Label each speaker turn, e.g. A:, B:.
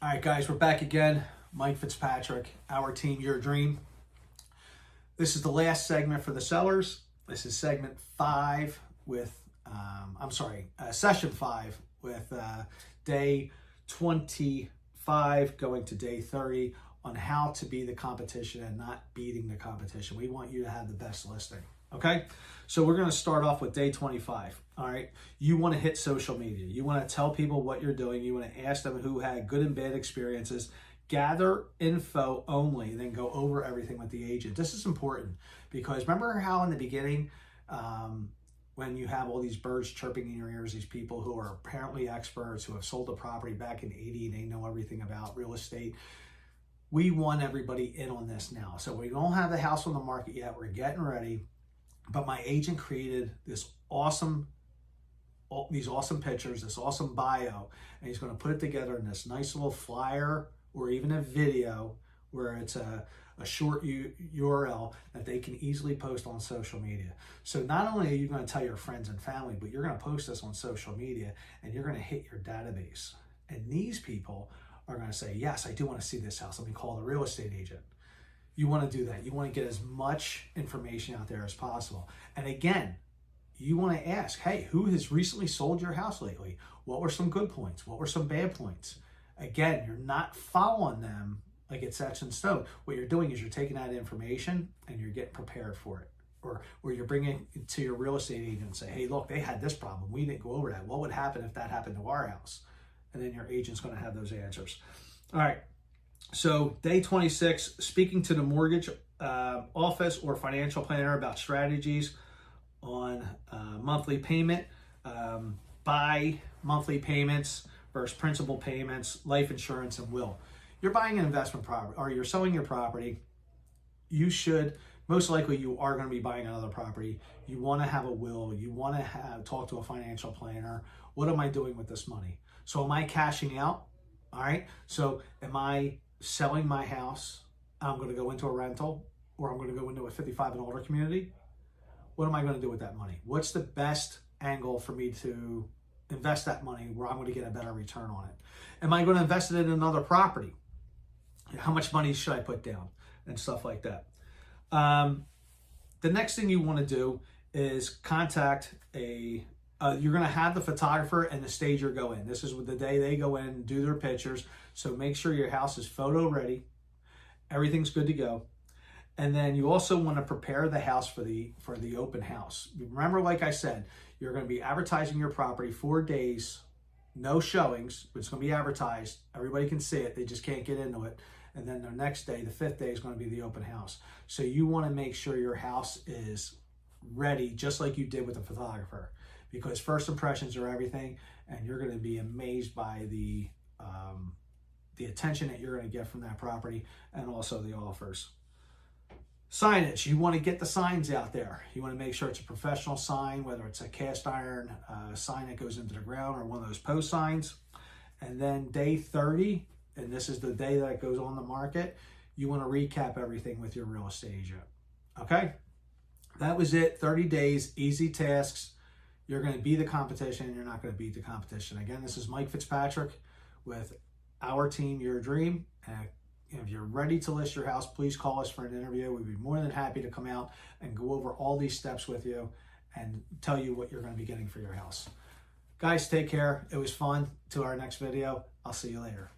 A: All right, guys, we're back again. Mike Fitzpatrick, Our Team, Your Dream. This is the last segment for the sellers. This is segment 5 with, session 5 with day 25 going to day 30 on how to be the competition and not beating the competition. We want you to have the best listing. Okay, so we're going to start off with day 25. All right, you want to hit social media. You want to tell people what you're doing. You want to ask them who had good and bad experiences. Gather info only, then go over everything with the agent. This is important because remember how in the beginning, when you have all these birds chirping in your ears, these people who are apparently experts who have sold a property back in '80, they know everything about real estate. We want everybody in on this now. So we don't have the house on the market yet. We're getting ready. But my agent created these awesome pictures, this awesome bio, and he's going to put it together in this nice little flyer or even a video where it's a short URL that they can easily post on social media. So not only are you going to tell your friends and family, but you're going to post this on social media and you're going to hit your database. And these people are going to say, yes, I do want to see this house. Let me call the real estate agent. You want to do that. You want to get as much information out there as possible. And again, you want to ask, hey, who has recently sold your house lately? What were some good points? What were some bad points? Again, you're not following them like it's etched in stone. What you're doing is you're taking that information and you're getting prepared for it. Or you're bringing it to your real estate agent and say, hey, look, they had this problem. We didn't go over that. What would happen if that happened to our house? And then your agent's going to have those answers. All right. So day 26, speaking to the mortgage office or financial planner about strategies on monthly payment, bi-monthly payments versus principal payments, life insurance, and will. You're buying an investment property or you're selling your property. You should, most likely you are going to be buying another property. You want to have a will. You want to talk to a financial planner. What am I doing with this money? So am I cashing out? All right. So am I selling my house? I'm going to go into a rental or I'm going to go into a 55 and older community. What am I going to do with that money? What's the best angle for me to invest that money where I'm going to get a better return on it? Am I going to invest it in another property? How much money should I put down and stuff like that? The next thing you want to do is contact you're going to have the photographer and the stager go in. This is the day they go in and do their pictures. So make sure your house is photo ready. Everything's good to go. And then you also want to prepare the house for the open house. Remember, like I said, you're going to be advertising your property 4 days, no showings, but it's going to be advertised. Everybody can see it. They just can't get into it. And then the next day, the 5th day, is going to be the open house. So you want to make sure your house is ready, just like you did with the photographer, because first impressions are everything, and you're going to be amazed by the attention that you're going to get from that property and also the offers. Signage, you want to get the signs out there. You want to make sure it's a professional sign, whether it's a cast iron sign that goes into the ground or one of those post signs. And then day 30, and this is the day that it goes on the market, you want to recap everything with your real estate agent. Okay? That was it. 30 days, easy tasks. You're going to be the competition. You're not going to beat the competition. Again, this is Mike Fitzpatrick with Our Team, Your Dream. And if you're ready to list your house, please call us for an interview. We'd be more than happy to come out and go over all these steps with you and tell you what you're going to be getting for your house. Guys, take care. It was fun. To our next video. I'll see you later.